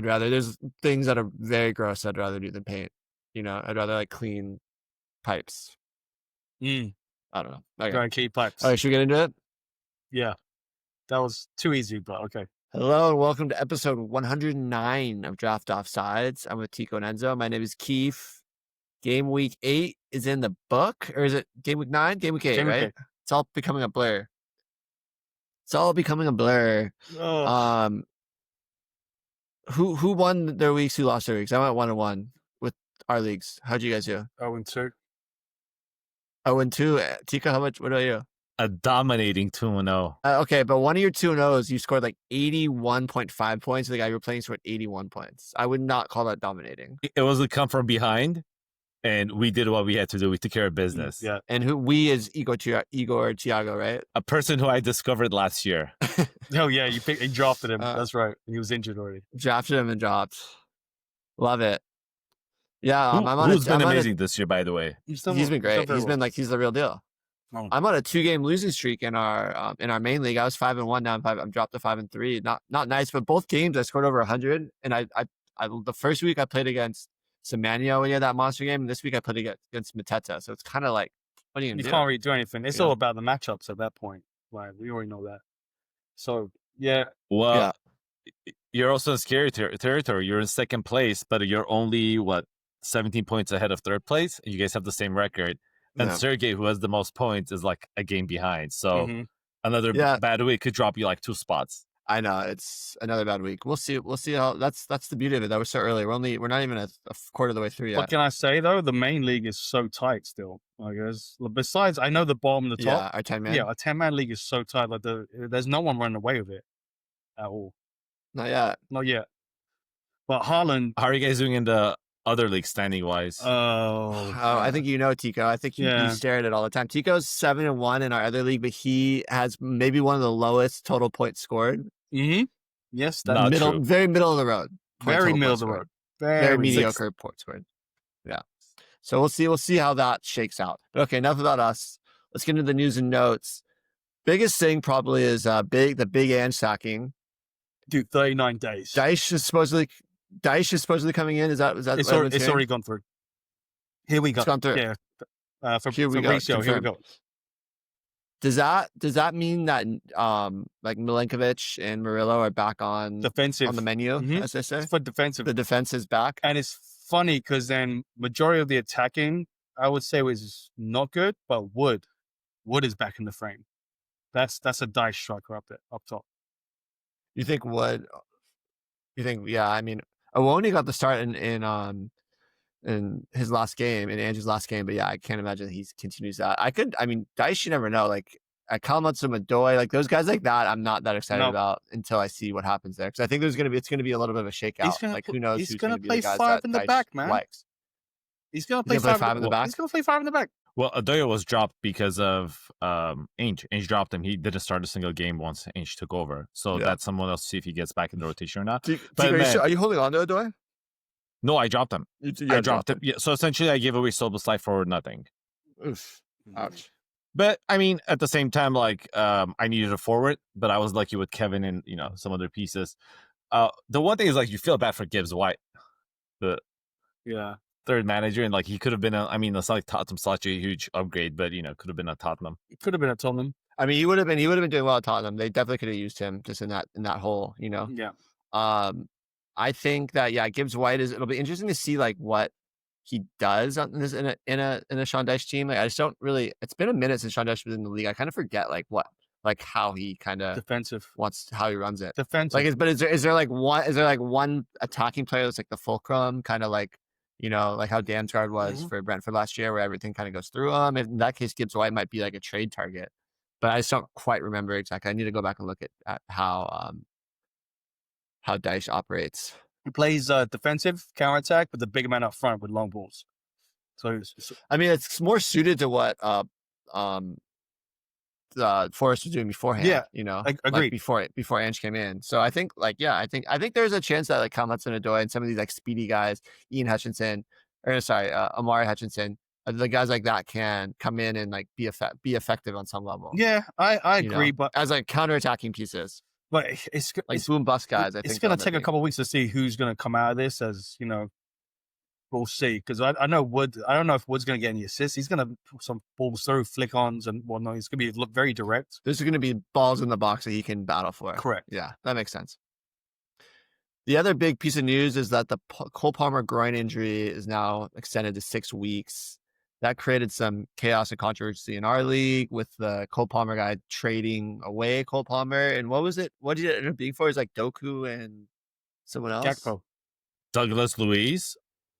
There's things that are very gross I'd rather do than paint. I'd rather like clean pipes. I don't know. Okay. Go and clean pipes. All right, should we get into it? Yeah. That was too easy, but okay. Hello and welcome to episode 109 of Draft Offsides. I'm with Tico and Enzo. My name is Keith. Game week 8 is in the book, or is it game week 9? Game week 8, right? 8. It's all becoming a blur. Oh. Who won their weeks? Who lost their weeks? I went 1-1 with our leagues. How'd you guys do? 0-2. 0-2. Tico, what about you? A dominating 2-0. Okay, but one of your 2-0s, you scored like 81.5 points. The guy you were playing scored 81 points. I would not call that dominating. It was a come from behind, and we did what we had to do. We took care of business. Yeah. And who we is Igor Thiago, right? A person who I discovered last year. Oh, yeah, you drafted him. That's right. He was injured already. Drafted him and dropped. Love it. Yeah, who's been amazing this year, by the way? He's been great. He's been he's the real deal. Oh. I'm on a 2-game losing streak in our main league. I was 5-1 now. I'm dropped to 5-3. Not nice, but both games I scored over 100. And I the first week I played against Samania when he had that monster game, and this week I played against Mateta. So it's kind of like, what are you gonna do? You can't really do anything. It's all about the matchups at that point. Like, we already know that. So yeah. Well, you're also in scary territory. You're in second place, but you're only 17 points ahead of third place, and you guys have the same record. And Sergey, who has the most points, is like a game behind. So another bad week could drop you like 2 spots. I know, it's another bad week. We'll see how. That's the beauty of it. That we're so early. We're not even a quarter of the way through yet. What can I say though? The main league is so tight still. I guess besides, I know the bottom and the top. Yeah, our 10-man. Yeah, our 10-man league is so tight. Like there's no one running away with it at all. Not yet. But Haaland. How are you guys doing in the other league standing wise? I think Tico. I think you stare at it all the time. Tico's 7-1 in our other league, but he has maybe one of the lowest total points scored. Yes, that's true. Very middle of the road. Very middle of the road. Very mediocre point scored. Yeah. So we'll see how that shakes out. But okay, enough about us. Let's get into the news and notes. Biggest thing probably is the big Ange sacking. Dude, 39 days. Dyche is supposedly coming in. Is that it's already gone through. Here we go. It's gone through. Yeah. Here we go. Does that mean that like Milenkovic and Murillo are back on defensive on the menu, as they say? It's for defensive. The defense is back. And it's funny because then majority of the attacking, I would say, was not good, but Wood is back in the frame. That's a Dyche striker up top. You think Wood? You think? Yeah, I mean, Awoni got the start in his last game, in Ange's last game, but yeah, I can't imagine he continues that. Dyche, you never know. Like Kalamazoo-Madoi, like those guys like that, I'm not that excited about until I see what happens there, because I think it's going to be a little bit of a shakeout. Who knows? He's going to play 5 in the back, man. Likes. He's going to play 5 in the back. He's going to play 5 in the back. Well, Adoya was dropped because of Ainge. Ainge dropped him. He didn't start a single game once Ainge took over. So that's someone else to see if he gets back in the rotation or not. Are you holding on to Adoya? No, I dropped him. I dropped him. Yeah, so essentially, I gave away Soboslai for nothing. Oof. Ouch. But I mean, at the same time, like I needed a forward, but I was lucky with Kevin and some other pieces. The one thing is like you feel bad for Gibbs White, the third manager, and like he could have been. It's not like Tottenham's such a huge upgrade, but could have been at Tottenham. It could have been at Tottenham. I mean, he would have been doing well at Tottenham. They definitely could have used him just in that hole. Yeah. I think that Gibbs White it'll be interesting to see like what he does on this in a Sean Dyche team. Like I just don't really. It's been a minute since Sean Dyche was in the league. I kind of forget how he kind of defensive how he runs it. Defensive. Like is there one attacking player that's like the fulcrum, kind of like like how Damsgaard was for Brentford last year, where everything kind of goes through him. In that case, Gibbs White might be like a trade target, but I just don't quite remember exactly. I need to go back and look at how Dyche operates. He plays defensive counterattack with the big man up front with long balls. So it's more suited to what Forrest was doing beforehand. Yeah, agreed. Like before Ange came in. So I think I think there's a chance that like Kalamazoo-Madoi and some of these like speedy guys, Amari Hutchinson, the guys like that can come in and like be effective on some level. Yeah, I agree, but as like counterattacking pieces. But it's like boom bust guys. I think it's going to take a couple of weeks to see who's going to come out of this. As you know, we'll see. Because I know Wood. I don't know if Wood's going to get any assists. He's going to put some balls through, flick-ons and whatnot. He's going to be very direct. There's going to be balls in the box that he can battle for. Correct. Yeah, that makes sense. The other big piece of news is that the Cole Palmer groin injury is now extended to 6 weeks. That created some chaos and controversy in our league with the Cole Palmer guy trading away Cole Palmer. And what was it? What did it end up being for? Is like Doku and someone else? Gakpo. Douglas Luiz?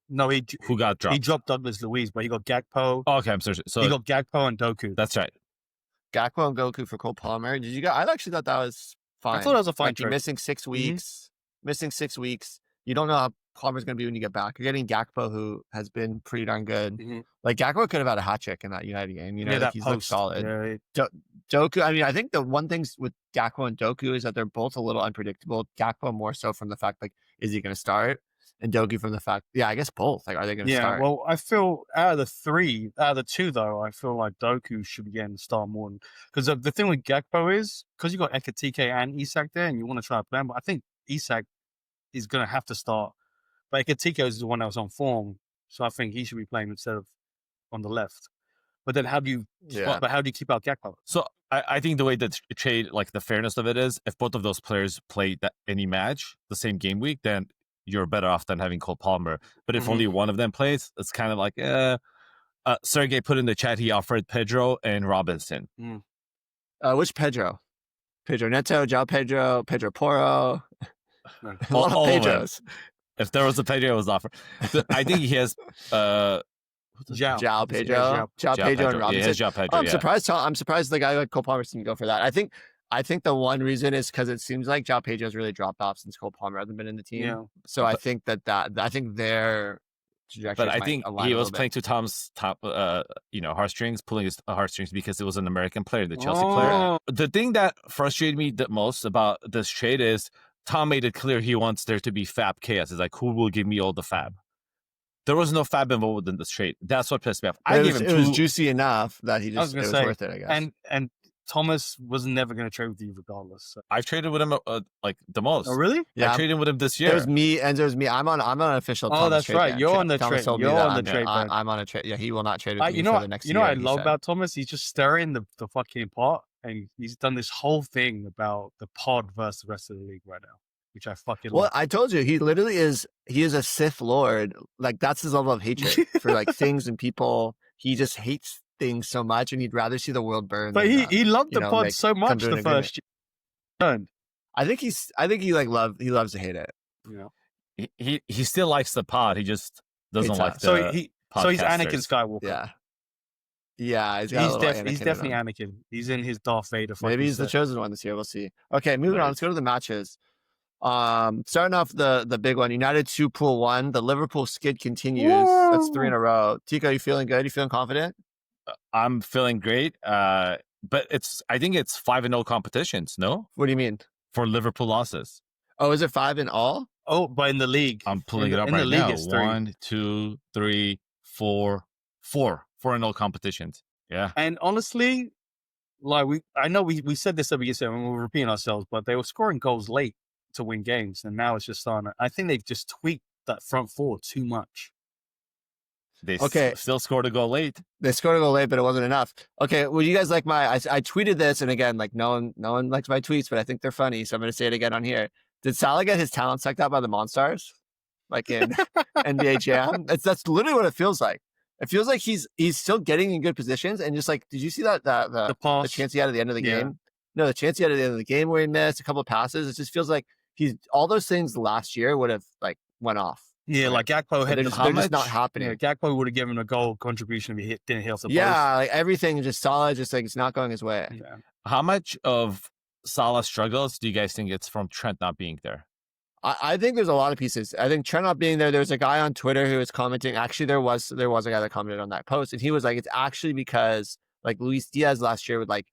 No, who got dropped? He dropped Douglas Luiz, but he got Gakpo. Oh, okay, I'm sorry. So he got Gakpo and Doku. That's right. Gakpo and Doku for Cole Palmer. Did you guys? I actually thought that was fine. I thought it was a fine like trade. Missing 6 weeks. Missing 6 weeks. You don't know how Palmer's going to be when you get back. You're getting Gakpo, who has been pretty darn good. Like Gakpo could have had a hat trick in that United game. You know, like he's looked solid. Yeah, Doku. I mean, I think the one thing with Gakpo and Doku is that they're both a little unpredictable. Gakpo more so from the fact like, is he going to start? And Doku from the fact, I guess both. Like, are they going to start? Yeah, well, I feel out of the two though, I feel like Doku should be getting the start more. Because the thing with Gakpo is because you got Ekitike and Isak there, and you want to try to play him. But I think Isak is going to have to start. But Ekitike is the one that was on form, so I think he should be playing instead of on the left. But then how do you keep out Gakpo? So I think the way that trade, like the fairness of it is, if both of those players play any match the same game week, then you're better off than having Cole Palmer. But if only one of them plays, it's kind of like, Sergey put in the chat, he offered Pedro and Robinson. Which Pedro? Pedro Neto, João Pedro, Pedro Porro. all Pedros. If there was a Pedro, it was offered. I think he has João Pedro and Robinson. João Pedro, I'm surprised the guy like Cole Palmer didn't go for that. I think the one reason is because it seems like João Pedro's really dropped off since Cole Palmer hasn't been in the team. Yeah. So I think I think their trajectory. But I think he was playing to Tom's top, heartstrings, pulling his heartstrings because it was an American player, the Chelsea player. The thing that frustrated me the most about this trade is Tom made it clear he wants there to be fab chaos. It's like, who will give me all the fab? There was no fab involved in this trade. That's what pissed me off. It was juicy enough that it was worth it, I guess. And Thomas was never going to trade with you regardless. So. I've traded with him like the most. Oh, really? Yeah, I traded with him this year. It was me, and it was me. I'm on an official. Oh, that's right. Trade You're on the trade. You're on the trade. I'm on a trade. Yeah, he will not trade with me for the next year. You know what I love about Thomas? He's just stirring the fucking pot, and he's done this whole thing about the pod versus the rest of the league right now, which I fucking love. Well, I told you, he literally is. He is a Sith Lord. Like that's his level of hatred for like things and people. He just hates things so much, and he'd rather see the world burn. But he loved the pod so much the first year. I think he loves to hate it. Yeah. He still likes the pod. He just doesn't like the. So he's Anakin Skywalker. Yeah. He's definitely Anakin. He's in his Darth Vader. Maybe he's the chosen one this year. We'll see. Okay, moving on. Let's go to the matches. Starting off the big one, United 2 Pool 1. The Liverpool skid continues. Whoa. That's 3 in a row. Tico, you feeling good? You feeling confident? I'm feeling great. But I think it's 5-0 competitions. No, what do you mean for Liverpool losses? Oh, is it 5 in all? Oh, but in the league, I'm pulling it up right now. 1, 2, 3, 4, 4-0 competitions. Yeah, and honestly, like I know we said this every year and we're repeating ourselves, but they were scoring goals late to win games, and now it's just starting. I think they've just tweaked that front four too much. They still scored a goal late. They scored a goal late, but it wasn't enough. Okay, well, you guys like I tweeted this, and again, like no one likes my tweets, but I think they're funny, so I'm going to say it again on here. Did Salah get his talent sucked out by the Monstars, like in NBA Jam? That's literally what it feels like. It feels like he's still getting in good positions, and just like, did you see the chance he had at the end of the game? No, the chance he had at the end of the game where he missed a couple of passes. It just feels like all those things last year would have like went off. Yeah, like Gakpo had they're just not happening. Yeah, Gakpo would have given a goal contribution if he didn't hit off the post. Yeah, like everything is just solid, just like it's not going his way. Yeah. How much of Salah's struggles do you guys think it's from Trent not being there? I think there's a lot of pieces. I think Trent not being there, there's a guy on Twitter who was commenting. Actually, there was a guy that commented on that post, and he was like, it's actually because like Luis Diaz last year would like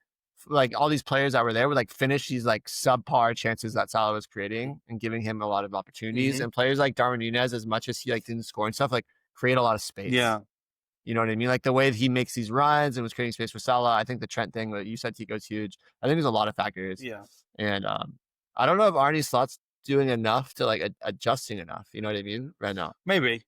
all these players that were there would like finish these like subpar chances that Salah was creating and giving him a lot of opportunities. And players like Darwin Núñez, as much as he like didn't score and stuff, like create a lot of space. Yeah. You know what I mean? Like the way that he makes these runs and was creating space for Salah. I think the Trent thing that you said, Tico, is huge. I think there's a lot of factors. Yeah. And I don't know if Arne Slot's doing enough to like adjusting enough. You know what I mean? Right now, maybe,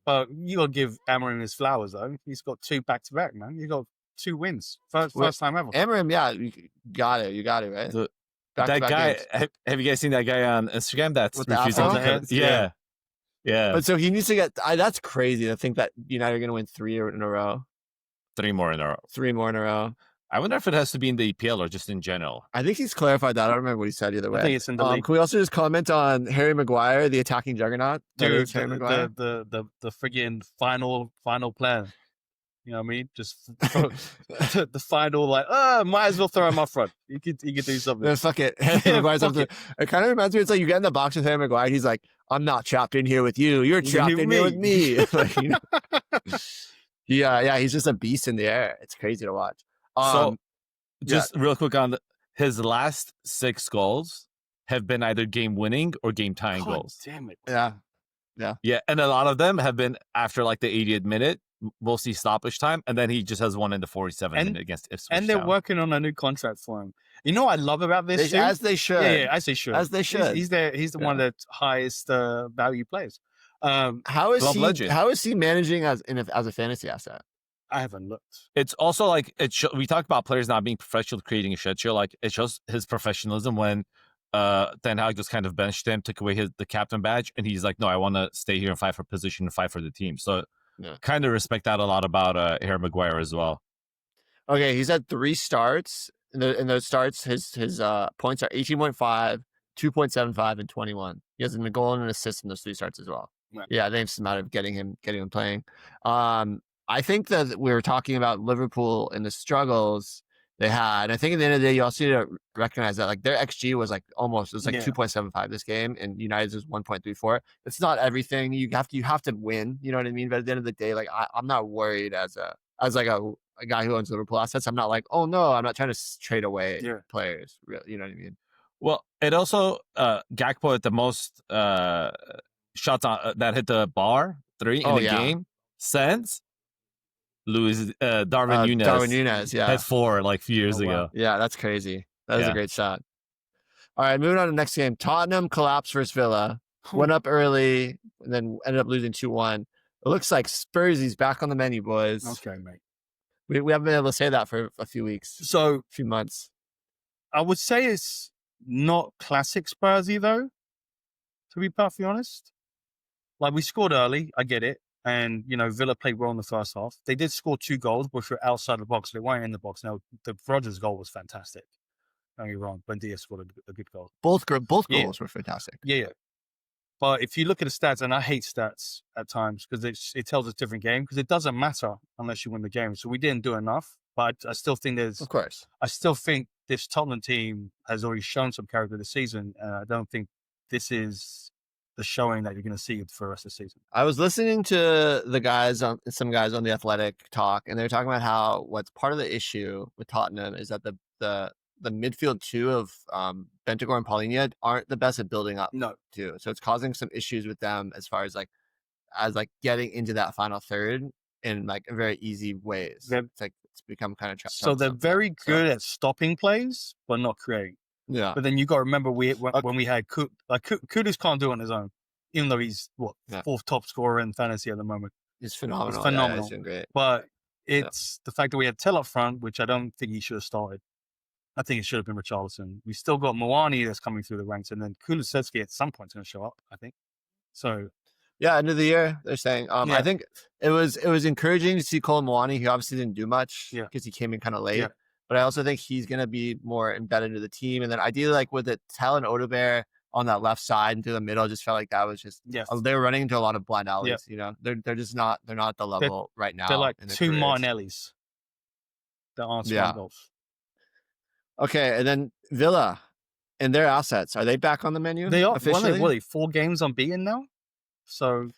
but you got to give Amorim his flowers though. He's got 2 back-to-back, man. He got 2 wins, first time ever. Amorim, yeah, you got it, right? That guy, games. have you guys seen that guy on Instagram that's With the refusing afro? to Yeah. But so he needs to get. That's crazy to think that United are going to win 3 in a row. 3 more in a row. 3 more in a row. I wonder if it has to be in the EPL or just in general. I think he's clarified that. I don't remember what he said either way. I think it's in the league. Can we also just comment on Harry Maguire, the attacking juggernaut? Dude, Harry Maguire? the friggin' final plan. You know what I mean? Just the final, like, might as well throw him up front. He could do something. Yeah, fuck it. Harry Maguire's up there. It kind of reminds me, it's like you get in the box with Harry Maguire, he's like, I'm not trapped in here with you. You're trapped in here with me. Like, you know? Yeah, he's just a beast in the air. It's crazy to watch. So, just real quick on his last 6 goals have been either game-winning or game-tying goals. Damn it. Yeah, and a lot of them have been after like the 80th minute, mostly stoppage time, and then he just has one in the 47th minute against Ipswich. And they're working on a new contract for him. You know what I love about this? As they should. Yeah, as they should. As they should. He's the one of the highest value players. How is he managing as a fantasy asset? I haven't looked. It's also like we talk about players not being professional, creating a shit show. Like it shows his professionalism when Ten Hag just kind of benched him, took away the captain badge, and he's like, "No, I want to stay here and fight for position and fight for the team." So, kind of respect that a lot about Harry Maguire as well. Okay, he's had 3 starts. In those starts, his points are 18.5, 2.75, and 21. He has a goal and an assist in those 3 starts as well. Right. Yeah, I think it's just a matter of getting him playing. I think that we were talking about Liverpool and the struggles they had. I think at the end of the day, you also need to recognize that like their XG was like 2.75 this game, and United's was 1.34. It's not everything. You have to win. You know what I mean? But at the end of the day, like I'm not worried as a guy who owns Liverpool assets. I'm not like, oh no, I'm not trying to trade away players. You know what I mean? Well, it also Gakpo had the most shots that hit the bar 3 in the game since Darwin Núñez had 4 like a few years ago. Yeah, that's crazy. That was a great shot. All right, moving on to the next game. Tottenham collapsed versus Villa. Went up early and then ended up losing 2-1. It looks like Spursy's back on the menu, boys. Okay, mate. We haven't been able to say that for a few weeks. So, a few months. I would say it's not classic Spursy though, to be perfectly honest. Like we scored early, I get it. And, you know, Villa played well in the first half. They did score 2 goals, which were outside the box. They weren't in the box. Now, the Rodgers goal was fantastic. Don't get me wrong. Buendia scored a good goal. Both goals were fantastic. Yeah. But if you look at the stats, and I hate stats at times because it tells a different game, because it doesn't matter unless you win the game. So we didn't do enough. But I still think of course. I still think this Tottenham team has already shown some character this season. And I don't think this is the showing that you're going to see for the rest of the season. I was listening to some guys on The Athletic talk, and they were talking about how what's part of the issue with Tottenham is that the midfield 2 of Bentancur and Paulinho aren't the best at building up too. So it's causing some issues with them as far as getting into that final third in like very easy ways. It's become kind of so they're very good at stopping plays, but not creating. Yeah, but then you got to remember when we had Kudus can't do it on his own, even though he's 4th top scorer in fantasy at the moment. He's phenomenal. It's phenomenal. Yeah, he's doing great. But it's the fact that we had Tell up front, which I don't think he should have started. I think it should have been Richarlison. We still got Moani that's coming through the ranks, and then Kulusevski at some point is going to show up, I think. So, yeah, end of the year they're saying. I think it was encouraging to see Cole Moani. He obviously didn't do much because he came in kind of late. Yeah. But I also think he's going to be more embedded into the team. And then ideally, like with it, Tell and Odegaard on that left side and through the middle, just felt like that was just, they were running into a lot of blind alleys, you know? They're just not, they're not at the level right now. They're like 2 Martinellis that aren't scoring goals. Okay, and then Villa and their assets, are they back on the menu? They are officially. What are they, 4 games unbeaten now? So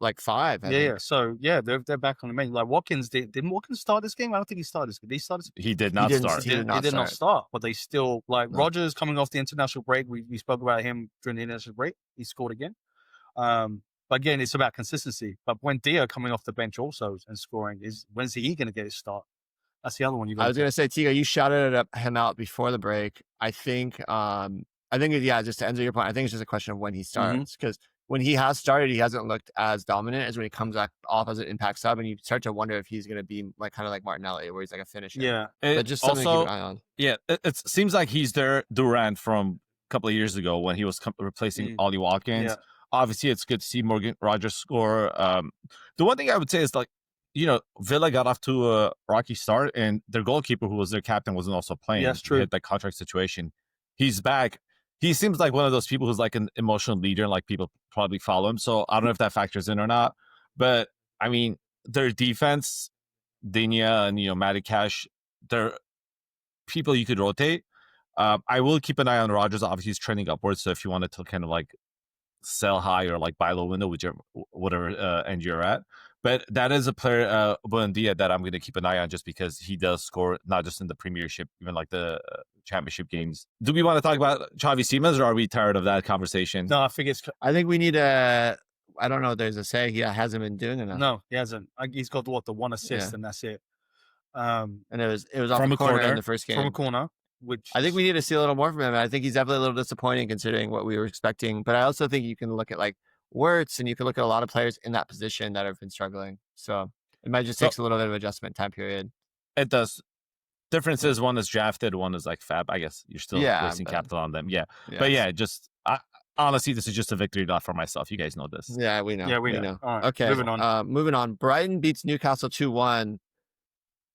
like 5. I think. Yeah. So they're back on the menu. Like Watkins, didn't Watkins start this game? I don't think he started this game. Did he start this game? He did not start. He did not start. But they still Rodgers coming off the international break. We spoke about him during the international break. He scored again. But again, it's about consistency. But Buendia coming off the bench also and scoring when's he going to get his start? That's the other one you got. I was going to say, Tiga, you shouted him out before the break. I think I think, just to answer your point, I think it's just a question of when he starts. Because when he has started, he hasn't looked as dominant as when he comes back off as an impact sub, and you start to wonder if he's going to be like kind of like Martinelli, where he's like a finisher. Yeah. But just something to keep an eye on. Yeah, it seems like he's their Durant from a couple of years ago when he was replacing Ollie Watkins. Yeah. Obviously, it's good to see Morgan Rogers score. The one thing I would say is, like, you know, Villa got off to a rocky start, and their goalkeeper, who was their captain, wasn't also playing. Yes, true. He had that contract situation. He's back. He seems like one of those people who's like an emotional leader, and like people probably follow him. So I don't know if that factors in or not. But I mean, their defense, Dinya and Matty Cash, they're people you could rotate. I will keep an eye on Rogers. Obviously, he's trending upwards. So if you wanted to kind of like sell high or like buy low window, whichever whatever end you're at. But that is a player, Buendia, that I'm going to keep an eye on just because he does score not just in the Premiership, even like the Championship games. Do we want to talk about Xavi Simons, or are we tired of that conversation? No, I think we need a. I don't know. There's a say he hasn't been doing enough. No, he hasn't. He's got the one assist and that's it. And it was off from a corner in the first game. From a corner, which I think we need to see a little more from him. I think he's definitely a little disappointing considering what we were expecting. But I also think you can look at like Wirtz, and you can look at a lot of players in that position that have been struggling. So it might just take a little bit of adjustment time period. It does. Difference is one is drafted, one is like fab. I guess you're still wasting capital on them. Yeah. But just honestly, this is just a victory not for myself. You guys know this. Yeah, we know. Yeah, we know. All right, okay. Moving on. Brighton beats Newcastle 2-1.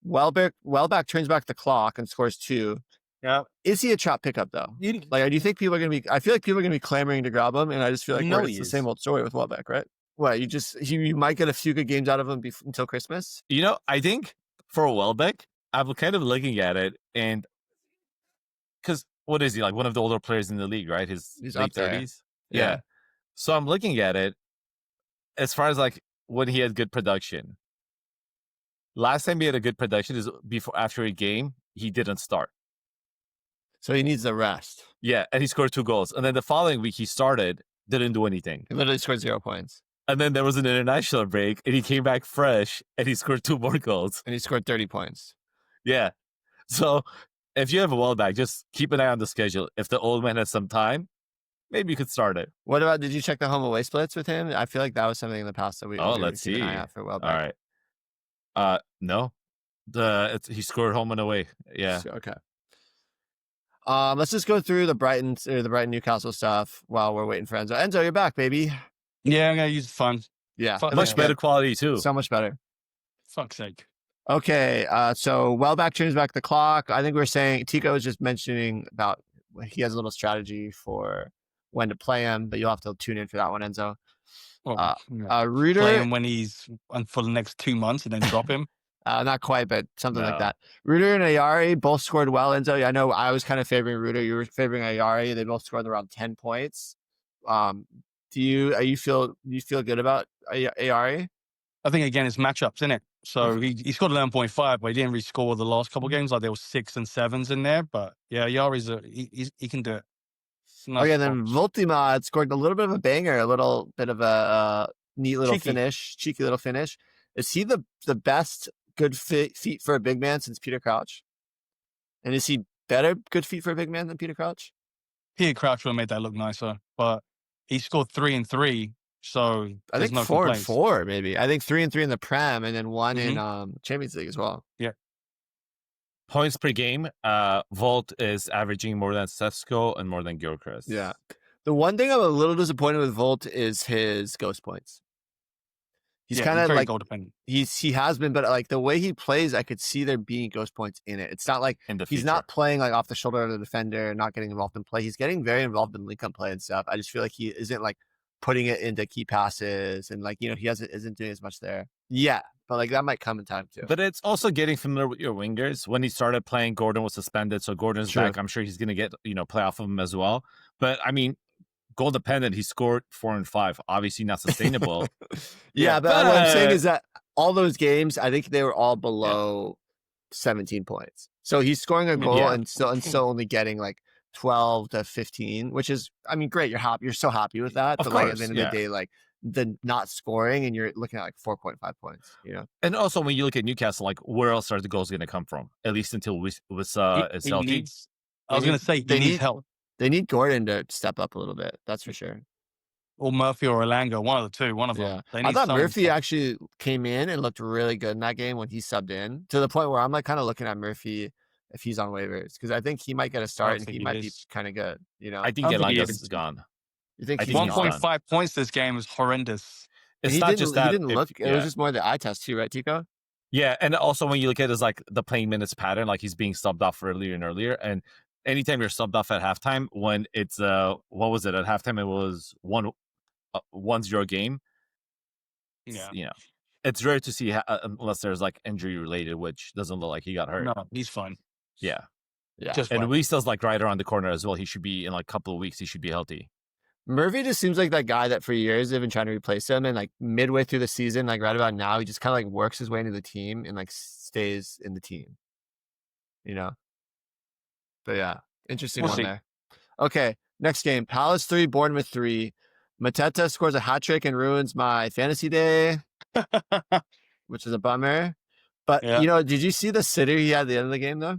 Welbeck turns back the clock and scores 2. Yeah. Is he a trap pickup though? Like, do you think people are going to be? I feel like people are going to be clamoring to grab him, and I just feel like it's the same old story with Welbeck, right? What you might get a few good games out of him until Christmas. I think for Welbeck, I'm kind of looking at it, and because what is he, like one of the older players in the league, right? He's late 30s. Yeah. So I'm looking at it as far as like when he had good production. Last time he had a good production is after a game he didn't start. So he needs the rest. Yeah, and he scored 2 goals. And then the following week he started, didn't do anything. He literally scored 0 points. And then there was an international break, and he came back fresh, and he scored 2 more goals. And he scored 30 points. Yeah. So if you have a Welbeck, just keep an eye on the schedule. If the old man has some time, maybe you could start it. What about, did you check the home away splits with him? I feel like that was something in the past that we let's see. Keep an eye out for Welbeck. All right. No. He scored home and away. Yeah. Okay. Let's just go through the Brighton Newcastle stuff while we're waiting for Enzo. Enzo, you're back, baby. Yeah, I'm gonna use the fun. Yeah, much better quality too. So much better. Fuck's sake. Okay, so Welbeck turns back the clock. I think we're saying Tico was just mentioning about he has a little strategy for when to play him, but you'll have to tune in for that one, Enzo. Ruder, play him when he's for the next 2 months and then drop him. Not quite, but something like that. Ruder and Ayari both scored well, Enzo. I know I was kind of favoring Ruder. You were favoring Ayari. They both scored around 10 points. Do you feel good about Ayari? I think again it's matchups, isn't it? So he scored 11.5, but he didn't really score the last couple of games. Like there were 6s and 7s in there. But yeah, Ayari's he can do it. Nice then Voltima had scored a little bit of a banger, a little bit of a neat little cheeky little finish. Is he the best good feet for a big man since Peter Crouch? And is he better good feet for a big man than Peter Crouch? Peter Crouch would have made that look nicer, but he scored 3 and 3. So I think 4 and 4, maybe. I think 3 and 3 in the Prem, and then 1 in Champions League as well. Yeah. Points per game. Volt is averaging more than Sefsko and more than Gyökeres. Yeah. The one thing I'm a little disappointed with Volt is his ghost points. He's kind of like goal dependent. He has been, but like the way he plays, I could see there being ghost points in it. It's not like he's not playing like off the shoulder of the defender, not getting involved in play. He's getting very involved in link-up play and stuff. I just feel like he isn't like putting it into key passes, and like he isn't doing as much there. Yeah, but like that might come in time too. But it's also getting familiar with your wingers. When he started playing, Gordon was suspended, so Gordon's back. I'm sure he's gonna get play off of him as well. But I mean, goal dependent, he scored 4 and 5. Obviously not sustainable. but what I'm saying is that all those games, I think they were all below 17 points. So he's scoring a goal and still only getting like 12 to 15, which is, I mean, great. You're so happy with that. But like at the end of the day, like the not scoring, and you're looking at like 4.5 points, And also when you look at Newcastle, like where else are the goals going to come from? At least until Wissa is healthy. I was going to say he needs help. They need Gordon to step up a little bit. That's for sure. Or Murphy or Elanga, one of the two, one of them. They need I thought someone Murphy to- actually came in and looked really good in that game when he subbed in, to the point where I'm like kind of looking at Murphy if he's on waivers, because I think he might get a start and he might be kind of good. You know, I think I don't think he Elanga's is. is gone. you think I he's think he's gone? 1.5 points this game is horrendous. It's He not didn't, just that. he didn't look. It was just more the eye test too, right, Tico? Yeah, and also when you look at his like the playing minutes pattern, like he's being subbed off earlier and earlier, and anytime you're subbed off at halftime, when it's what was it at halftime? It was 1-0 game. Yeah, You know, it's rare to see unless there's like injury related, which doesn't look like he got hurt. no, he's fine. Yeah, Just and went. Wiestel's like right around the corner as well. He should be in like a couple of weeks. He should be healthy. Murphy just seems like that guy that for years they've been trying to replace him, and like midway through the season, like right about now, he just kind of like works his way into the team and like stays in the team. You know. But yeah, interesting We'll one see. there. Okay, next game: Palace 3, Bournemouth 3. Mateta scores a hat trick and ruins my fantasy day, which is a bummer. But Yeah. you know, did you see the sitter he had at the end of the game though?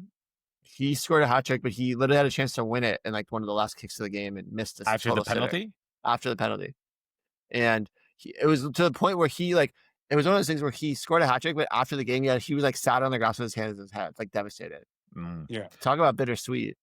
He scored a hat trick, but he literally had a chance to win it in like one of the last kicks of the game and missed a After the total sitter. penalty. After the penalty. And it was to the point where he like, it was one of those things where he scored a hat trick, but after the game, he was like sat on the grass with his hands in his head, like devastated. Yeah. Talk about bittersweet.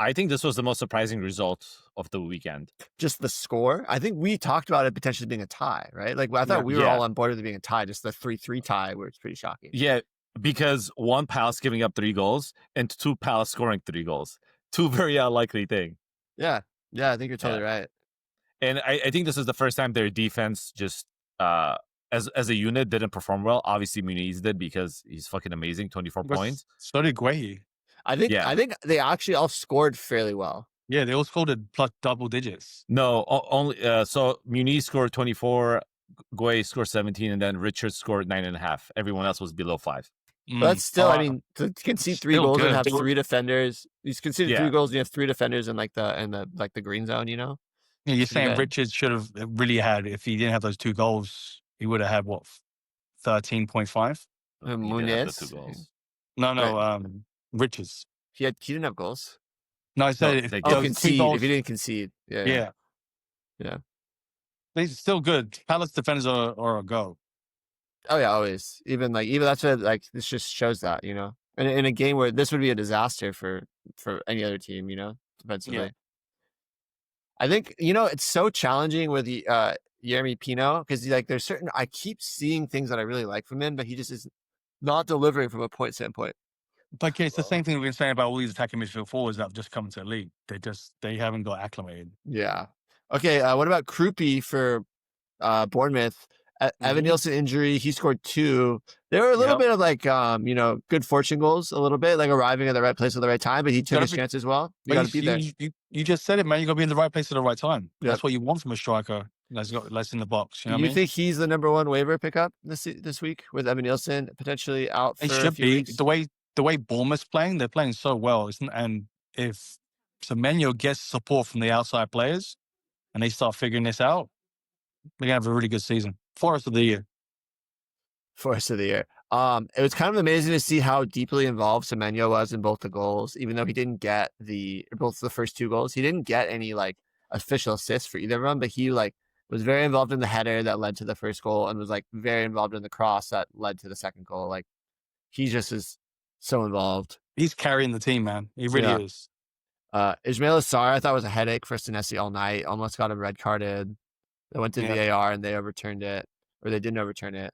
I think this was the most surprising result of the weekend. Just the score. I think we talked about it potentially being a tie, right? Like I thought we were all on board with it being a tie, just the 3-3 tie where it's pretty shocking. Yeah, because 1 Palace giving up 3 goals and 2 Palace scoring 3 goals. 2 very unlikely things. Yeah. Yeah, I think you're totally right. And I think this is the first time their defense just as a unit didn't perform well. Obviously Muniz did because he's fucking amazing, 24 points. So did Guehi. I think they actually all scored fairly well. Yeah, they all scored at plus double digits. No, only so Muniz scored 24, Guehi scored 17, and then Richards scored 9.5. Everyone else was below 5. But that's still, I mean, to concede 3 goals and have 3 defenders. You conceded 3 goals and you have 3 defenders in the green zone, you know? Yeah, you're saying Richards should have really had, if he didn't have those 2 goals, he would have had what, 13.5? Muniz? No, Richards. He didn't have goals. No, I said concede. If he didn't concede. Yeah. They're still good. Palace defenders are a go. Oh yeah, always. Even that's what this just shows that, you know. And in a game where this would be a disaster for any other team, you know, defensively. Yeah. I think, you know, it's so challenging with the Yeremy Pino because there's certain, I keep seeing things that I really like from him, but he just is not delivering from a point standpoint. But it's the same thing we've been saying about all these attacking midfield forwards that have just come to the league. They haven't got acclimated. Yeah. Okay. What about Krupi for Bournemouth? Evan Nielsen injury, he scored 2. There were a little bit of you know, good fortune goals, a little bit like arriving at the right place at the right time, but he took his chance as well. You got to be there. You just said it, man. You got to be in the right place at the right time. Yep. That's what you want from a striker that's got less in the box. You know what I mean? think he's the number 1 waiver pickup this week with Evan Nielsen potentially out for a few weeks? The way Bournemouth's playing, they're playing so well. And if Semenyo gets support from the outside players and they start figuring this out, they're going to have a really good season. Forest of the year. It was kind of amazing to see how deeply involved Semenyo was in both the goals, even though he didn't get both the first 2 goals. He didn't get any official assists for either of them, but he was very involved in the header that led to the first goal and was very involved in the cross that led to the second goal. He just is so involved. He's carrying the team, man. He really is. Ismail Assar, I thought was a headache for Senesi all night. Almost got him red carded. They went to VAR and they overturned it, or they didn't overturn it.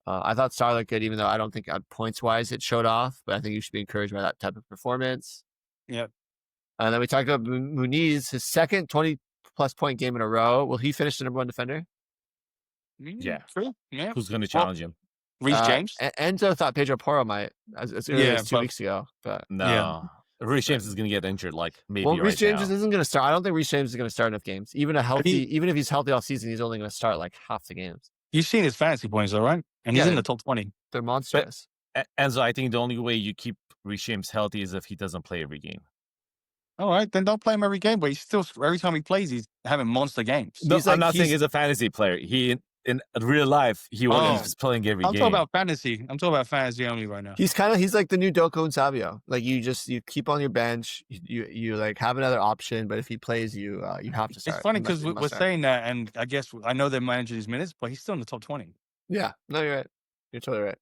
I thought Sarr looked good, even though I don't think points-wise it showed off, but I think you should be encouraged by that type of performance. Yep. And then we talked about Muniz, his second 20-plus point game in a row. Will he finish the number 1 defender? Yeah. True. Yeah. Who's going to challenge him? Reece James? Enzo thought Pedro Porro might, as early as 2 weeks ago. But no. Yeah. Reece James is going to get injured, maybe. Well, Reece James isn't going to start. I don't think Reece James is going to start enough games. Even if he's healthy all season, he's only going to start half the games. You've seen his fantasy points, though, right? And he's in the top 20. They're monstrous. And so I think the only way you keep Reece James healthy is if he doesn't play every game. All right, then don't play him every game. But he's still, every time he plays, he's having monster games. No, I'm not saying he's a fantasy player. in real life, he was playing every game. I'm talking about fantasy. I'm talking about fantasy only right now. He's like the new Doku and Savio. Like you keep on your bench. You like have another option, but if he plays, you have to start. It's funny because we're saying that, and I guess I know they're managing his minutes, but he's still in the top 20. Yeah, no, you're right. You're totally right.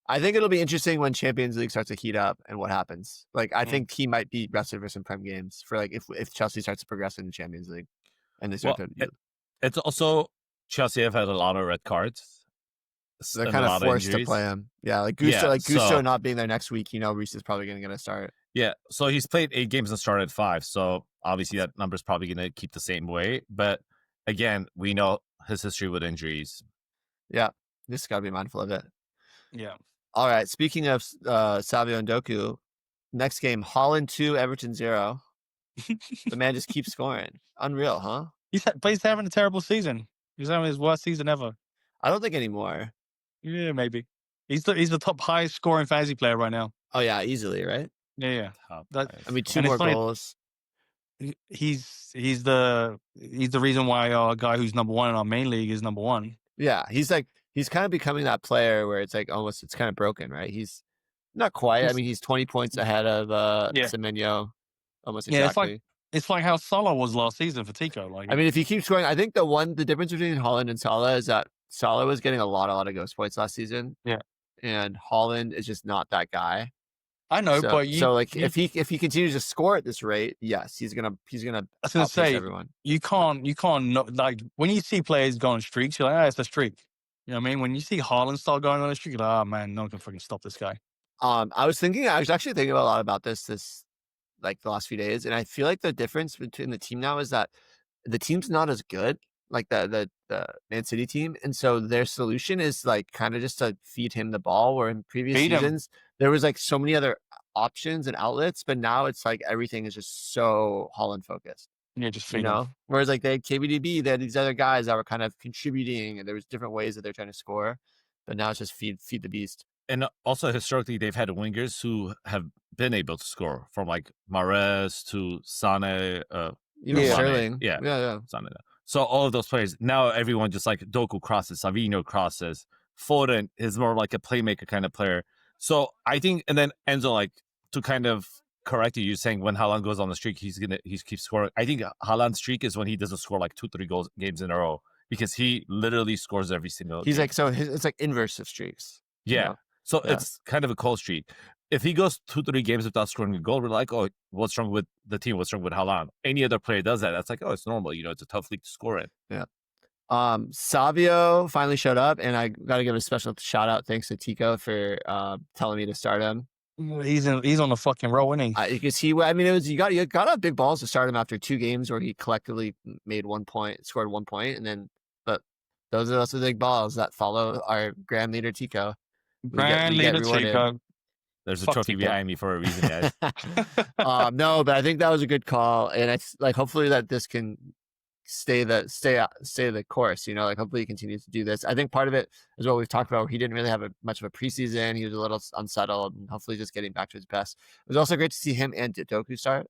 I think it'll be interesting when Champions League starts to heat up and what happens. Like I think he might be rested for some prem games for like if Chelsea starts to progress in the Champions League, and they start it's also Chelsea have had a lot of red cards. So they're kind of forced to play him. Yeah, like Gusto not being there next week, Reece is probably going to get a start. Yeah, so he's played 8 games and started 5. So obviously that number is probably going to keep the same way. But again, we know his history with injuries. Yeah, just got to be mindful of it. Yeah. All right. Speaking of Savio and Doku, next game, Haaland 2, Everton 0. The man just keeps scoring. Unreal, huh? He's having a terrible season. He's having his worst season ever. I don't think anymore. Yeah, maybe. He's the top highest scoring fantasy player right now. Oh yeah, easily, right? Yeah. I mean, 2 more goals. He's the reason why our guy who's number 1 in our main league is number 1. Yeah, he's kind of becoming that player where it's like almost it's kind of broken, right? He's not quite. I mean, he's 20 points ahead of Semenyo, almost exactly. Yeah, it's like how Salah was last season for Tico. Like, I mean, if he keeps scoring, I think the difference between Haaland and Salah is that Salah was getting a lot of ghost points last season. Yeah, and Haaland is just not that guy. I know, but if he continues to score at this rate, yes, he's gonna. I was gonna say everyone. You can't like when you see players go on streaks, you're like, it's a streak. You know what I mean? When you see Haaland start going on a streak, you're like, oh man, no one can freaking stop this guy. I was actually thinking a lot about this like the last few days, and I feel like the difference between the team now is that the team's not as good, like the Man City team, and so their solution is like kind of just to feed him the ball. Where in previous seasons there was like so many other options and outlets, but now it's like everything is just so Haaland focused. Yeah, just feed him. Whereas like they had KBDB, they had these other guys that were kind of contributing, and there was different ways that they're trying to score. But now it's just feed the beast. And also historically, they've had wingers who have been able to score, from like Mahrez to Sane, Sterling. Yeah. Sane. So all of those players, now everyone just like Doku crosses, Savino crosses, Foden is more like a playmaker kind of player. So I think, and then Enzo, like to kind of correct you're saying when Haaland goes on the streak, he keeps scoring. I think Haaland's streak is when he doesn't score like 2-3 games in a row, because he literally scores every single game. Like, so it's like inverse of streaks. Yeah. So it's kind of a cold streak. If he goes 2-3 games without scoring a goal, we're like, oh, what's wrong with the team? What's wrong with Haaland? Any other player does that. That's like, oh, it's normal. It's a tough league to score in. Yeah. Savio finally showed up, and I got to give a special shout out. Thanks to Tico for telling me to start him. He's on the fucking roll, isn't he? Because you got to have big balls to start him after 2 games where he collectively made 1 point, scored 1 point, and then, but those are also the big balls that follow our grand leader Tico. Grand leader Tico. There's a trophy behind me for a reason, guys. No, but I think that was a good call, and it's like hopefully that this can stay the course. Like hopefully he continues to do this. I think part of it is what we've talked about, where he didn't really have much of a preseason. He was a little unsettled, and hopefully just getting back to his best. It was also great to see him and Doku start.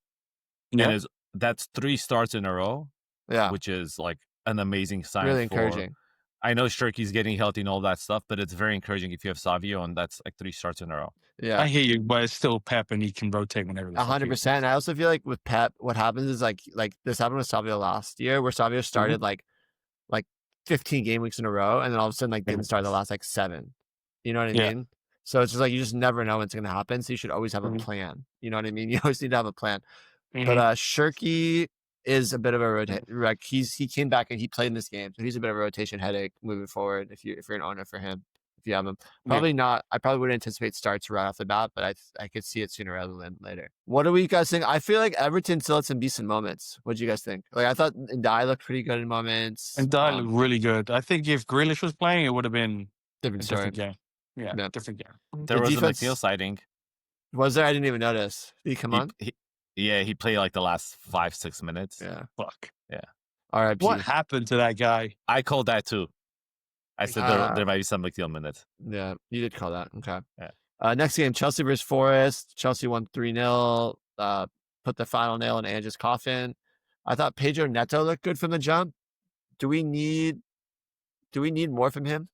Yeah, and that's 3 starts in a row. Yeah, which is like an amazing sign. Really encouraging. I know Shirky's getting healthy and all that stuff, but it's very encouraging if you have Savio, and that's like 3 starts in a row. Yeah, I hear you, but it's still Pep, and he can rotate whenever. 100%. I also feel like with Pep, what happens is like this happened with Savio last year, where Savio started like 15 game weeks in a row, and then all of a sudden didn't start the last 7. You know what I mean? So it's just like you just never know when it's gonna happen. So you should always have a plan. You know what I mean? You always need to have a plan. But Shirky is a bit of a rotation. Like he came back and he played in this game, so he's a bit of a rotation headache moving forward. If you're an owner for him, if you have him, probably not. I probably wouldn't anticipate starts right off the bat, but I could see it sooner rather than later. What do we guys think? I feel like Everton still had some decent moments. What do you guys think? Like I thought Ndiaye looked pretty good in moments. Ndiaye looked really good. I think if Grealish was playing, it would have been different game. Yeah, different game. There was a McNeil sighting. Was there? I didn't even notice. Did he come on? He played like the last 5-6 minutes. Yeah. Fuck. Yeah. All right. What happened to that guy? I called that too. I said there might be some McNeil minutes. Yeah, you did call that. Okay. Yeah. Next game, Chelsea versus Forest. Chelsea won 3-0. Put the final nail in Ange's coffin. I thought Pedro Neto looked good from the jump. Do we need do we need more from him?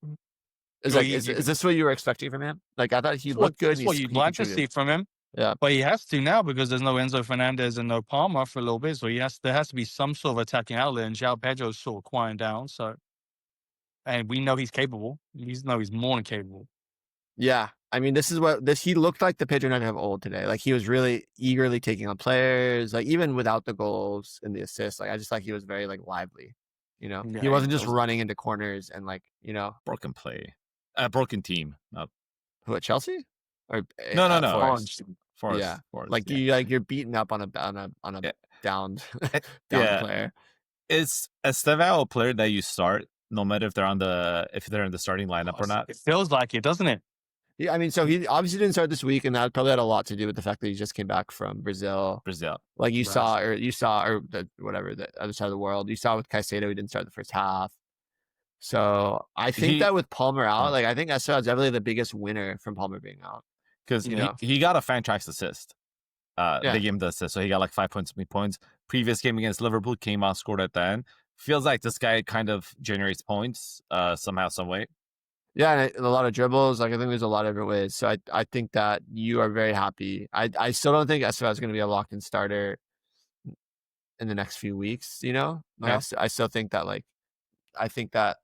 Is Well, like is this what you were expecting from him? Like I thought he looked good. It's what you'd like to see from him. Yeah, but he has to now because there's no Enzo Fernandez and no Palmer for a little bit. So there has to be some sort of attacking outlet, and João Pedro's sort of quieting down. So, and we know he's capable. He's more than capable. Yeah, I mean, he looked like the Pedro Neto of old today. Like he was really eagerly taking on players. Like even without the goals and the assists, like I just like he was very like lively. You know, Yeah, he wasn't just running into corners and like broken play, broken team. Who at Chelsea or no. Forest. Yeah, Forest, you're beaten up on a downed player. Is Estevao a player that you start no matter if they're in the starting lineup or not? It feels like it, doesn't it? Yeah, I mean, so he obviously didn't start this week, and that probably had a lot to do with the fact that he just came back from Brazil. Like you saw, or the other side of the world. You saw with Caicedo, he didn't start the first half. So I think that with Palmer out, like I think Estevao is definitely the biggest winner from Palmer being out. Because he got a fantrax assist. They gave him the assist, so he got like 5 points. Previous game against Liverpool, came out, scored at the end. Feels like this guy kind of generates points somehow, some way. Yeah, and a lot of dribbles. Like I think there's a lot of different ways. So I think that you are very happy. I still don't think Estevao is going to be a locked-in starter in the next few weeks. I still think that I think that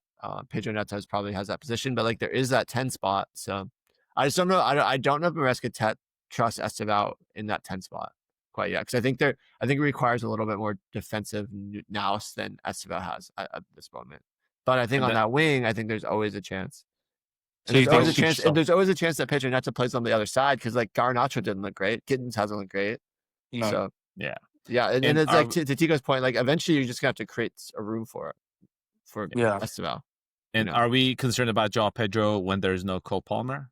Pedro Neto probably has that position, but like there is that 10 spot. So I just don't know. I don't know if Maresca trusts Estevao in that 10 spot quite yet, because I think it requires a little bit more defensive nous than Estevao has at this moment. But I think on that wing, I think there's always a chance. And there's always a chance that Pedro Neto plays on the other side, because like Garnacho didn't look great, Gittins hasn't looked great. No. So and it's like to Tico's point, like eventually you're just gonna have to create a room for Estevao. And are we concerned about João Pedro when there's no Cole Palmer?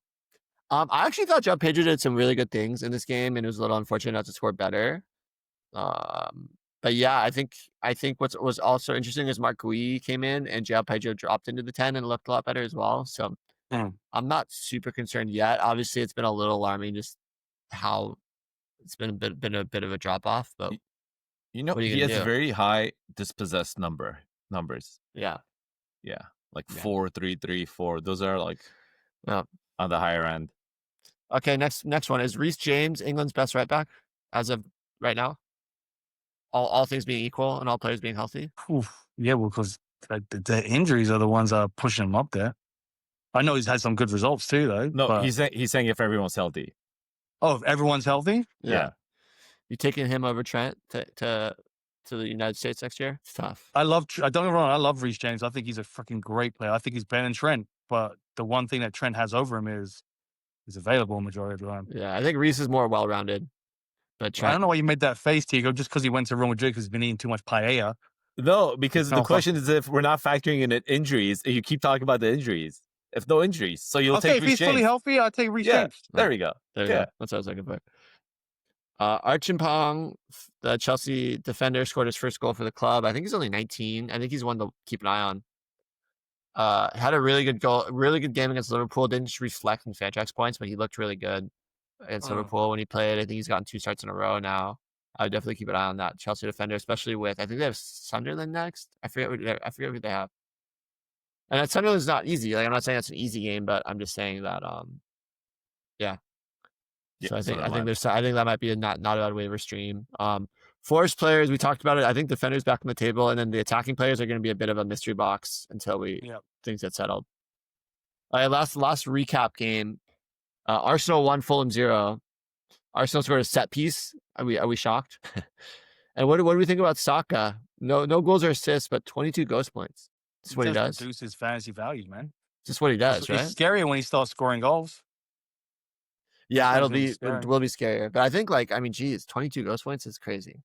I actually thought João Pedro did some really good things in this game, and it was a little unfortunate not to score better. But yeah, I think what was also interesting is Mark Gui came in and João Pedro dropped into the 10 and looked a lot better as well. So I'm not super concerned yet. Obviously, it's been a little alarming just how it's been a bit of a drop off. But he has very high dispossessed numbers. Yeah. Like 4, 3, 3, 4. Those are like on the higher end. Okay, next one is Reece James, England's best right back as of right now. All things being equal and all players being healthy. Yeah, well, because the injuries are the ones that are pushing him up there. I know he's had some good results too, though. No, he's saying if everyone's healthy. Oh, if everyone's healthy? Yeah. You taking him over Trent to the United States next year? It's tough. don't get me wrong, I love Reece James. I think he's a freaking great player. I think he's better than Trent. But the one thing that Trent has over him is he's available majority of the time. Yeah, I think Reece is more well-rounded. But Trent, I don't know why you made that face, Tigo, just because he went to Real Madrid because he's been eating too much paella. No, because the question is if we're not factoring in injuries, you keep talking about the injuries. If no injuries, so you'll take Reece James. If he's fully healthy, I'll take Reece James. There we go. There you go. That's what I was looking for. Archimpong, the Chelsea defender, scored his first goal for the club. I think he's only 19. I think he's one to keep an eye on. Had a really good game against Liverpool. Didn't just reflect in fantrax points, but he looked really good against Liverpool when he played. I think he's gotten 2 starts in a row now. I would definitely keep an eye on that Chelsea defender, especially with, I think they have Sunderland next. I forget who they have. And that Sunderland's not easy. Like I'm not saying that's an easy game, but I'm just saying that So I think that might be not a bad waiver stream. Forest players, we talked about it. I think defenders back on the table, and then the attacking players are going to be a bit of a mystery box until things get settled. All right, last recap game. Arsenal 1, Fulham 0. Arsenal scored a set piece. Are we shocked? And what do we think about Saka? No goals or assists, but 22 ghost points. That's what he does. Reduces fantasy value, man. Just what he does, right? It's scarier when he starts scoring goals. Yeah, it will be scarier. But I think 22 ghost points is crazy.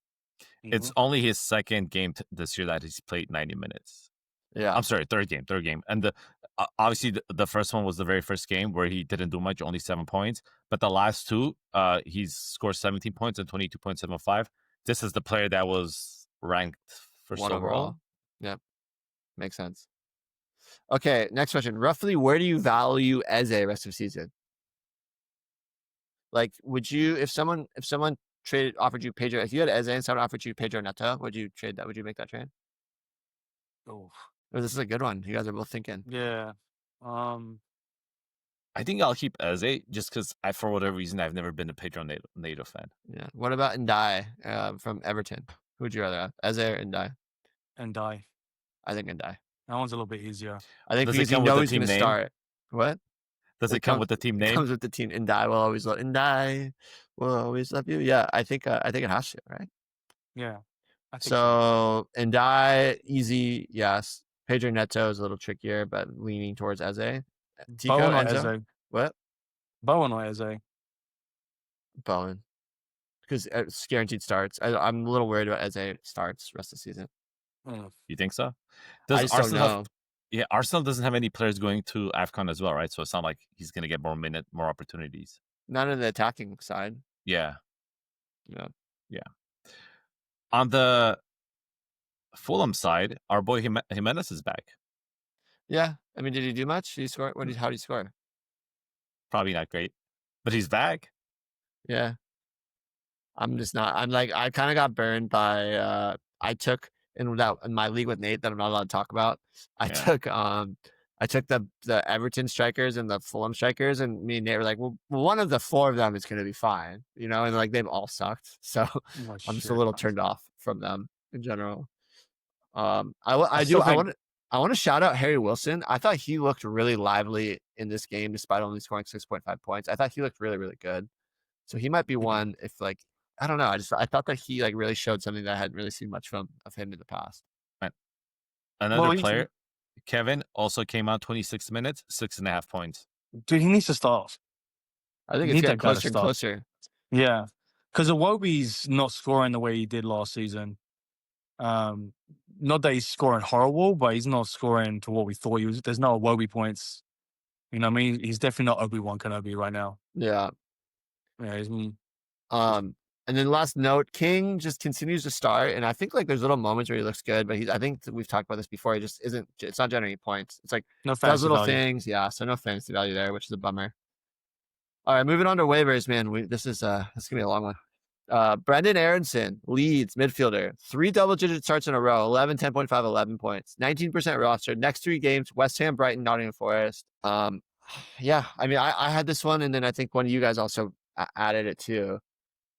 It's only his second game this year that he's played 90 minutes. Yeah. I'm sorry, third game. And obviously the first one was the very first game where he didn't do much, only 7 points. But the last 2, he's scored 17 points and 22.75. This is the player that was ranked first overall. Yep. Makes sense. Okay, next question. Roughly, where do you value Eze rest of season? Like, would you, if someone offered you Pedro, if you had Eze and someone offered you Pedro Neto, would you trade that? Would you make that trade? Oh, Oh, this is a good one. You guys are both thinking. Yeah. I think I'll keep Eze just because for whatever reason, I've never been a Pedro Neto fan. Yeah. What about Ndai from Everton? Who would you rather have, Eze or Ndai? Ndai. I think Ndai. That one's a little bit easier. I think Does it because you come with know the he's going team to name? start. What? Does it come with the team It name? comes with the team. Ndai will always love Ndai. Will always love you. Yeah, I think it has to, right? Yeah. I think So Ndai, easy, yes. Pedro Neto is a little trickier, but leaning towards Eze. Tico, Bowen or Enzo? Eze? What? Bowen or Eze? Bowen. Because it's guaranteed starts. I'm a little worried about Eze starts rest of the season. You think so? I just don't know. Yeah, Arsenal doesn't have any players going to AFCON as well, right? So it's not like he's going to get more opportunities. Not on the attacking side. Yeah. Yeah. Yeah. On the Fulham side, our boy Jimenez is back. Yeah. I mean, did he do much? Did he score? How did he score? Probably not great, but he's back. Yeah. I'm just not. I'm like, I kind of got burned by. I took in my league with Nate that I'm not allowed to talk about. I took the Everton strikers and the Fulham strikers, and me and Nate were like, well, one of the four of them is going to be fine, you know, and like they've all sucked, so I'm just a little turned off from them in general. I want to shout out Harry Wilson. I thought he looked really lively in this game, despite only scoring 6.5 points. I thought he looked really, really good. So he might be one if like. I don't know. I thought that he like really showed something that I hadn't really seen much of him in the past. Right. Another player, Kevin, also came out 26 minutes, 6.5 points. Dude, he needs to start. I think it's getting closer and closer. Yeah, because Iwobi's not scoring the way he did last season. Not that he's scoring horrible, but he's not scoring to what we thought he was. There's no Iwobi points. You know what I mean? He's definitely not Obi-Wan Kenobi right now. Yeah. Yeah. And then last note, King just continues to start, and I think like there's little moments where he looks good, but I think we've talked about this before. He just isn't. It's not generating points. It's like no those little value. things, yeah. So no fantasy value there, which is a bummer. All right, moving on to waivers, man. This is gonna be a long one. Brendan Aronson, Leeds midfielder, 3 double-digit starts in a row, 11, 10.5, 11 points, 19% roster. Next 3 games: West Ham, Brighton, Nottingham Forest. Yeah, I mean, I had this one, and then I think one of you guys also added it too.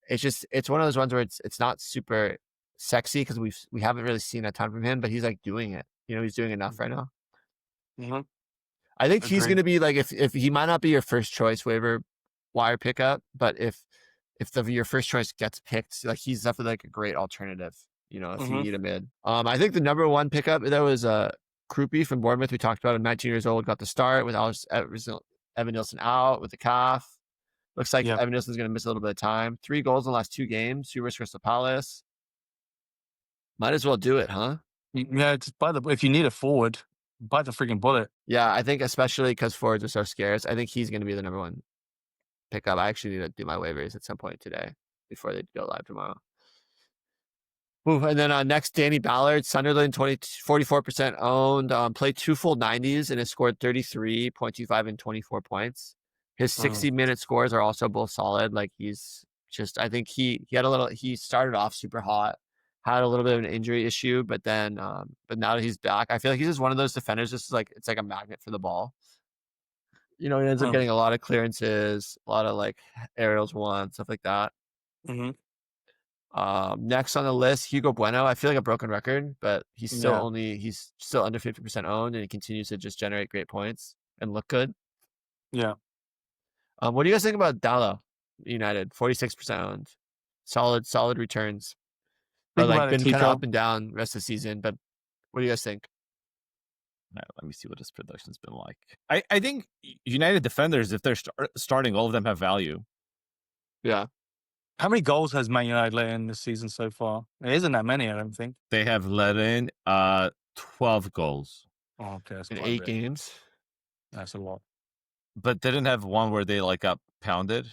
It's one of those ones where it's not super sexy because we haven't really seen a ton from him, but he's like doing it. You know, he's doing enough right now. Mm-hmm. I think he's going to be like if he might not be your first choice waiver wire pickup, but if your first choice gets picked, like he's definitely like a great alternative. You know, if you need a mid. I think the number 1 pickup that was Krupi from Bournemouth. We talked about him, 19 years old, got the start with Evan Nilsson out with the calf. Looks like Evan Nilsson's going to miss a little bit of time. 3 goals in the last 2 games. 2 versus Crystal Palace. Might as well do it, huh? Yeah, just if you need a forward, bite the freaking bullet. Yeah, I think especially because forwards are so scarce, I think he's going to be the number 1 pickup. I actually need to do my waivers at some point today before they go live tomorrow. Ooh, and then next, Danny Ballard, Sunderland, 44% owned. Played 2 full 90s and has scored 33.25 and 24 points. His 60-minute scores are also both solid. Like he's just, I think he started off super hot, had a little bit of an injury issue, but now that he's back, I feel like he's just one of those defenders. Just like it's like a magnet for the ball. You know, he ends up getting a lot of clearances, a lot of like aerials won, stuff like that. Mm-hmm. Next on the list, Hugo Bueno. I feel like a broken record, but he's still under 50% owned, and he continues to just generate great points and look good. Yeah. What do you guys think about Dallo United? 46% owned, solid returns, but like been kind of up and down rest of the season. But what do you guys think? Let me see what his production's been like. I think United defenders, if they're starting, all of them have value. Yeah. How many goals has Man United let in this season so far? It isn't that many, I don't think. They have let in 12 goals. Oh, okay. That's in 8 games. That's a lot. But didn't have one where they like got pounded.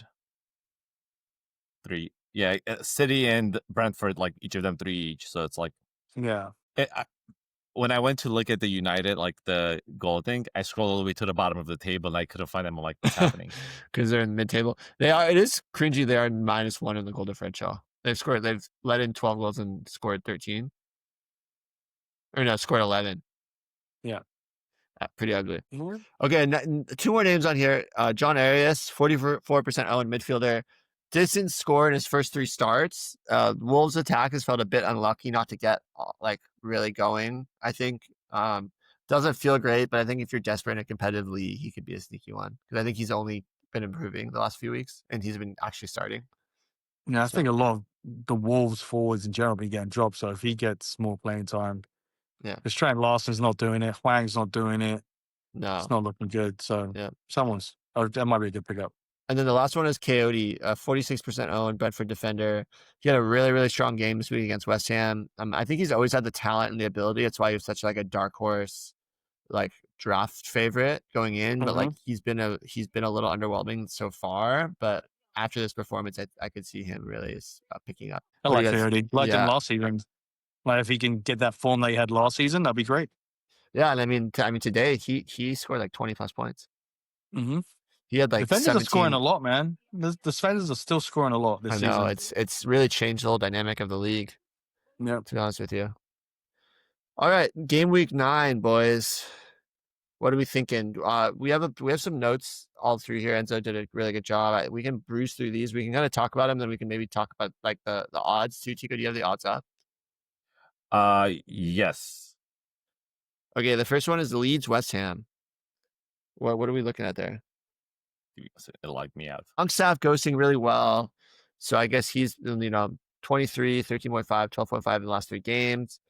3. Yeah, City and Brentford, like each of them 3 each. So it's like, yeah. When I went to look at the United, like the goal thing, I scrolled all the way to the bottom of the table and I couldn't find them. I'm like, what's happening? Because they're in mid-table. It is cringy. They are -1 in the goal differential. They've let in 12 goals and scored 13. Or no, scored 11. Pretty ugly. Mhm. Okay, 2 more names on here. John Arias, 44% owned midfielder. Didn't score in his first 3 starts. Wolves' attack has felt a bit unlucky not to get like really going. I think doesn't feel great, but I think if you're desperate in a competitive league, he could be a sneaky one because I think he's only been improving the last few weeks and he's been actually starting. Yeah, I think a lot of the Wolves forwards in general be getting dropped. So if he gets more playing time, because Trent Larson's not doing it, Hwang's not doing it. No, it's not looking good. So that might be a good pickup. And then the last one is Coyote, 46% owned Brentford defender. He had a really, really strong game this week against West Ham. I think he's always had the talent and the ability. That's why he was such like a dark horse, like draft favorite going in. But like he's been a little underwhelming so far. But after this performance, I could see him really picking up. I like Coyote. Liked him last season. Like if he can get that form that he had last season, that'd be great. Yeah, and I mean today he scored like 20 plus points. Mm-hmm. He had like defenders 17. are scoring a lot, man. The defenders are still scoring a lot this season. I know it's really changed the whole dynamic of the league. Yeah, to be honest with you. All right, game week 9, boys. What are we thinking? We have some notes all through here. Enzo did a really good job. We can breeze through these. We can kind of talk about them, then we can maybe talk about like the odds too. Tico, do you have the odds up? Yes. Okay, the first one is Leeds West Ham. What are we looking at there? It'll like me out. Unkstaff ghosting really well. So I guess he's 23, 13.5, 12.5 in the last 3 games.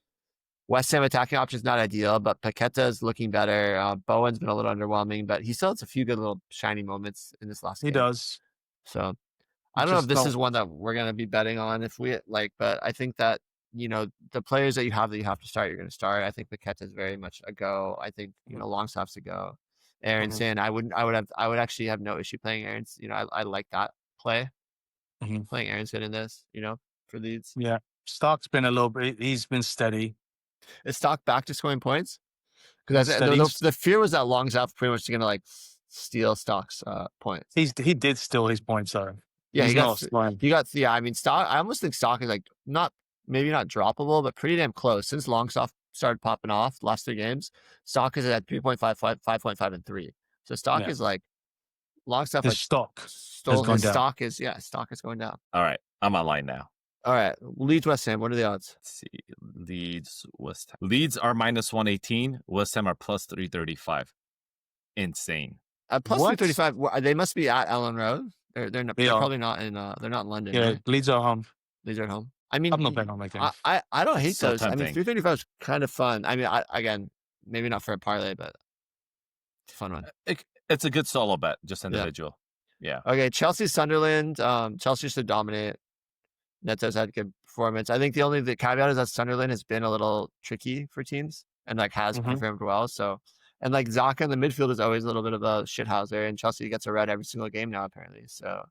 West Ham attacking options not ideal, but Paqueta is looking better. Bowen's been a little underwhelming, but he still has a few good little shiny moments in this last game. He does. So I don't know if this is one that we're going to be betting on if we like, but I think that, the players that you have to start, you're going to start. I think Paqueta is very much a go. I think, Longstaff's a go. Aronson, I would actually have no issue playing Aronson. I like that play. Playing Aronson in this, for Leeds. Yeah. Stark's been a little bit, he's been steady. Is Stock back to scoring points? Because the fear was that Longstaff pretty much going to like steal Stock's points. He did steal his points though. Yeah, he got. I mean, Stock. I almost think Stock is like maybe not droppable, but pretty damn close. Since Longstaff started popping off the last 3 games, Stock is at 3.5, 5.5, and 3. So Stock is like Longstaff. His stock stole his down. Stock is going down. All right, I'm online now. All right, Leeds West Ham. What are the odds? Let's see, Leeds West Ham. Leeds are minus 118. West Ham are plus 335. Insane. Plus 335. They must be at Ellen Road. They're probably not in. They're not in London. Yeah, right? Leeds are home. Leeds are at home. I mean, I'm not betting on that game. I don't hate so those. Tempting. I mean, 335 is kind of fun. I mean, again, maybe not for a parlay, but it's a fun one. It's a good solo bet, just individual. Yeah. Okay, Chelsea Sunderland. Chelsea should dominate. Neto's had good performance. I think the caveat is that Sunderland has been a little tricky for teams and like has performed well. So, and like Zaka in the midfield is always a little bit of a shithouser, and Chelsea gets a red every single game now apparently. So.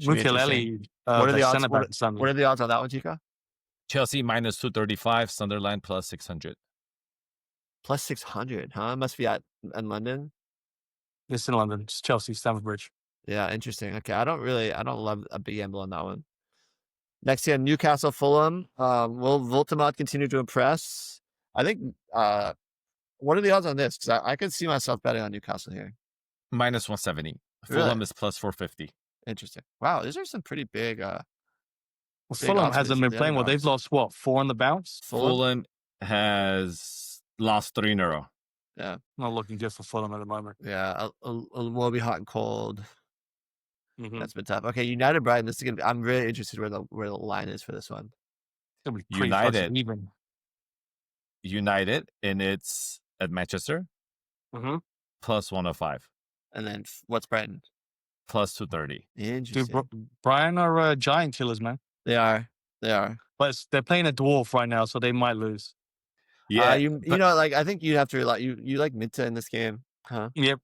Mukiele, what are the odds? What are the odds on that one, Chica? Chelsea minus 235, Sunderland plus 600. Plus 600, huh? Must be in London. It's in London. It's Chelsea, Stamford Bridge. Yeah, interesting. Okay, I don't love a big gamble on that one. Next year, Newcastle Fulham. Will Voltemot continue to impress? I think. What are the odds on this? Because I could see myself betting on Newcastle here. Minus 170. Fulham is plus 450. Interesting. Wow, these are some pretty big. Fulham hasn't been playing well. They've lost 4 on the bounce. Fulham has lost 3 in a row. Yeah, not looking good for Fulham at the moment. Yeah, we'll be hot and cold. That's been tough. Okay, United Brighton. This is gonna be, I'm really interested where the line is for this one. It's gonna be pretty even. United, and it's at Manchester. Plus 105. And then what's Brighton? Plus 230. Interesting. Dude, Brighton are giant killers, man. They are. But they're playing a dwarf right now, so they might lose. Yeah, I think you have to you like Minta in this game, huh? Yep,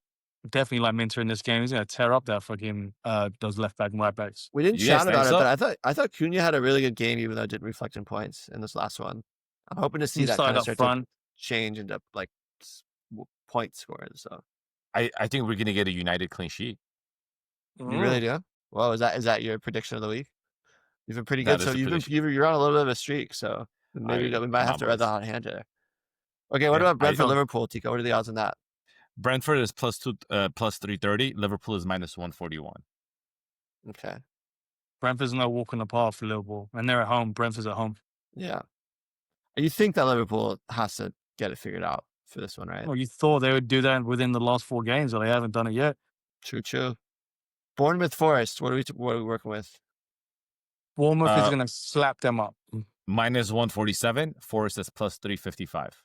definitely like Minta in this game. He's gonna tear up that fucking those left back and right backs. We didn't shout about it, but I thought Cunha had a really good game, even though it didn't reflect in points in this last one. I'm hoping to see that kind of start to change into like point scores. So I think we're gonna get a United clean sheet. You really do? Well, is that your prediction of the week? You've been pretty good. So you're on a little bit of a streak. So maybe we might have to ride the hot hand there. Okay, what Yeah, about Brentford don't- Liverpool, Tico? What are the odds on that? Brentford is plus 330. Liverpool is minus 141. Okay. Brentford's no walk in the park for Liverpool, and they're at home. Brentford's at home. Yeah. You think that Liverpool has to get it figured out for this one, right? Well, you thought they would do that within the last 4 games, but they haven't done it yet. True. Bournemouth Forest. What are we working with? Bournemouth is going to slap them up. Minus 147. Forest is plus 355.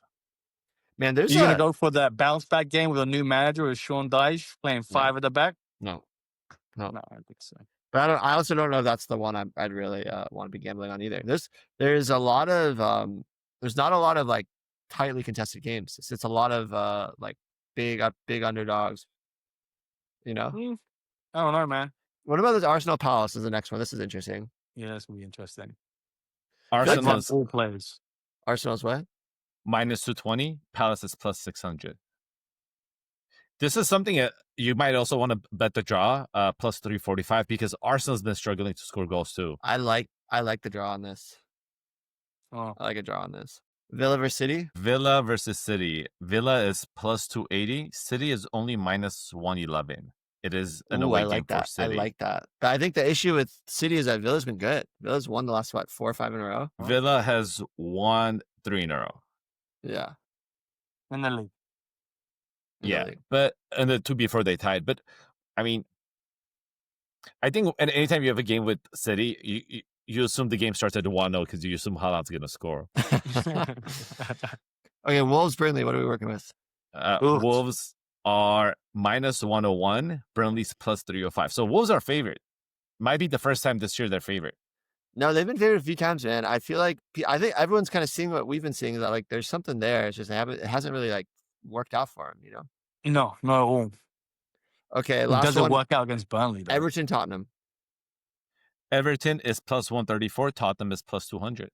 Man, there's You're going to go for that bounce back game with a new manager with Sean Dyche playing 5 at the back? No. No, I don't think so. But I also don't know if that's the one I'd really want to be gambling on either. There's a lot of there's not a lot of like tightly contested games. It's a lot of like big underdogs. You know. I don't know, man. What about this Arsenal Palace? Is the next one? This is interesting. Yeah, that's gonna be interesting. Arsenal's all players. Arsenal's what? minus 220. Palace is plus 600. This is something that you might also want to bet the draw, plus 345, because Arsenal's been struggling to score goals too. I like the draw on this. Oh, I like a draw on this. Villa versus City. Villa versus City. Villa is plus 280. City is only minus 111. It is an away game for City. I like that. But I think the issue with City is that Villa's been good. Villa's won the last 4 or 5 in a row. Villa has won 3 in a row. Yeah. in the league. Yeah, but and the 2 before they tied. But I mean, I think anytime you have a game with City, you assume the game starts at 1-0 because you assume Haaland's going to score. Okay, Wolves Burnley. What are we working with? Wolves are minus 101. Burnley's plus 305. So Wolves are favorite. Might be the first time this year they're favorite. No, they've been favored a few times, man. I feel like I think everyone's kind of seeing what we've been seeing, that like there's something there. It's just it hasn't really like worked out for them, you know. No, not at all. Okay, It last doesn't one. work out against Burnley, though. Everton Tottenham. Everton is plus 134. Tottenham is plus 200.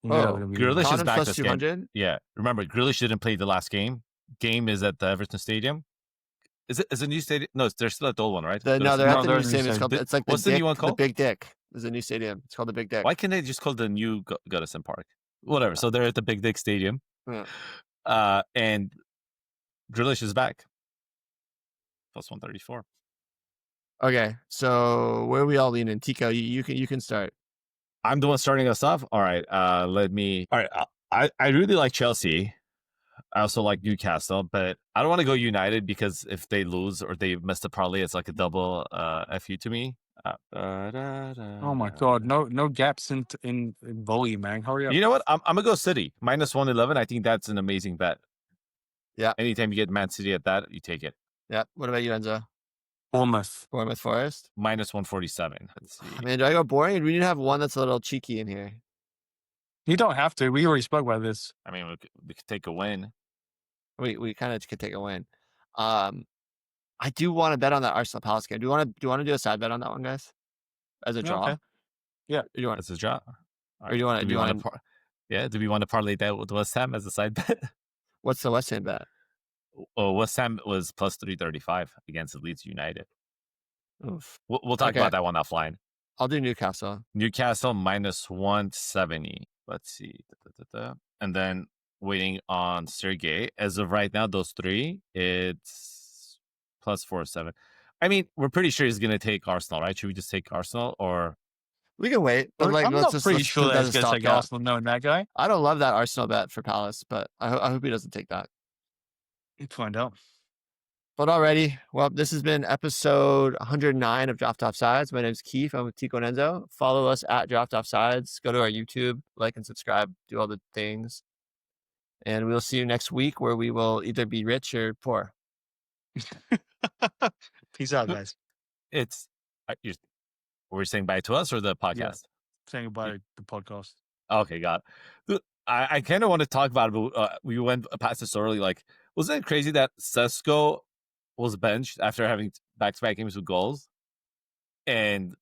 Yeah, Oh, it'll be- Grealish is Tottenham back plus this game. 200. Yeah, remember Grealish didn't play the last game. Game is at the Everton Stadium. Is it a new stadium? No, they're still at the old one, right? They're at the no, new they're in the stadium. It's same- called. It's like what's the new one The called? Big Dick. There's a new stadium. It's called the Big Dick. Why can't they just call the new Goodison Park? Whatever. So they're at the Big Dick Stadium. Yeah. And Grealish is back. Plus 134. Okay, so where are we all leaning? Tico, you can start. I'm the one starting us off. All right. All right. I really like Chelsea. I also like Newcastle, but I don't want to go United because if they lose or they miss the parlay, it's like a double FU to me. Oh my god, no gaps in volume, man. Hurry up. You know what? I'm gonna go City minus 111. I think that's an amazing bet. Yeah. Anytime you get Man City at that, you take it. Yeah. What about you, Enzo? Bournemouth. Bournemouth Forest. Minus 147. Let's see. Man, do I go boring? Or do we need to have one that's a little cheeky in here? You don't have to. We already spoke about this. I mean, we could take a win. We kind of could take a win. I do want to bet on that Arsenal Palace game. Do you want to do a side bet on that one, guys? As a draw. Okay. Yeah. Or do you want? That's a draw. Or do you want? Do we want to parlay that with West Ham as a side bet? What's the West Ham bet? Oh, West Ham was plus 335 against Leeds United. Oof. We'll talk Okay. about that one offline. I'll do Newcastle. Newcastle minus 170. Let's see. And then waiting on Sergey. As of right now, those 3, it's plus 407. I mean, we're pretty sure he's going to take Arsenal, right? Should we just take Arsenal or? We can wait, but like I'm let's not just pretty let's sure put that that he's as a going to take stopgap. Arsenal knowing that guy. I don't love that Arsenal bet for Palace, but I hope he doesn't take that. Let's find out. But alrighty, well, this has been episode 109 of Draft Offsides. My name is Keith. I'm with Tico and Enzo. Follow us at Draft Offsides. Go to our YouTube, like and subscribe, do all the things. And we'll see you next week where we will either be rich or poor. Peace out, guys. We're saying bye to us or the podcast? Saying goodbye to the podcast. Okay, got it. I kind of want to talk about it, but we went past this early. Like, wasn't it crazy that Sesko was benched after having back-to-back games with goals, and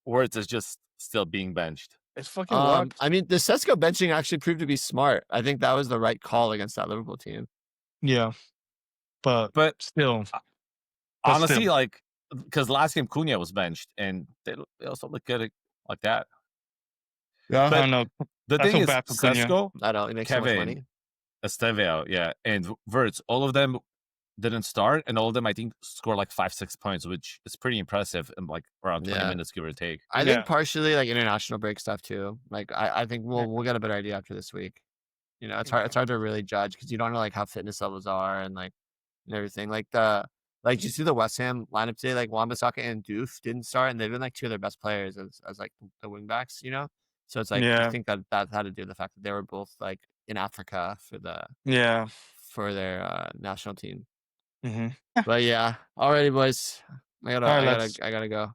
Wirtz is just still being benched? It's fucking worked. I mean, the Sesko benching actually proved to be smart. I think that was the right call against that Liverpool team. Yeah. But still. Honestly, like, because last game Cunha was benched, and they also look good like that. Yeah, But I know. the I thing feel is, bad for Cunha. Sesko, I know, it makes so much Kevin, money. Savio, yeah, and Verts. All of them didn't start, and all of them I think scored like 5-6 points, which is pretty impressive in like around 20 minutes, give or take. I think partially like international break stuff too. Like I think we'll get a better idea after this week. You know, it's hard to really judge because you don't know like how fitness levels are and like and everything. Like you see the West Ham lineup today, like Wan-Bissaka and Doof didn't start, and they've been like two of their best players as like the wing backs, you know. So it's like I think that had to do with the fact that they were both like in Africa for their national team. But yeah, alrighty, boys. I gotta go.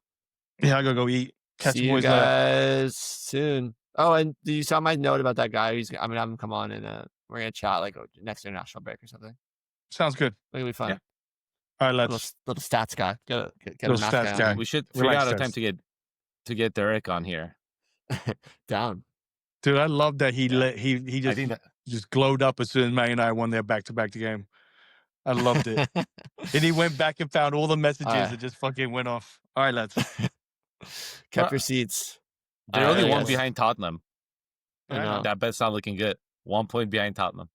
Yeah, I gotta go eat. Catch See you boys you guys soon. Oh, and you saw my note about that guy. I'm gonna have him come on and we're gonna chat like next international break or something. Sounds good. It'll be fun. Yeah. All right, let's little stats guy. Get a little stats guy. We should figure out a time to get Derek on here. Down. Dude, I love that he just glowed up as soon as Man United won their back-to-back game. I loved it. And he went back and found all the messages and just fucking went off. All right, lads. Kept your seats. They're only one behind Tottenham. I know. That bet's not looking good. 1 point behind Tottenham.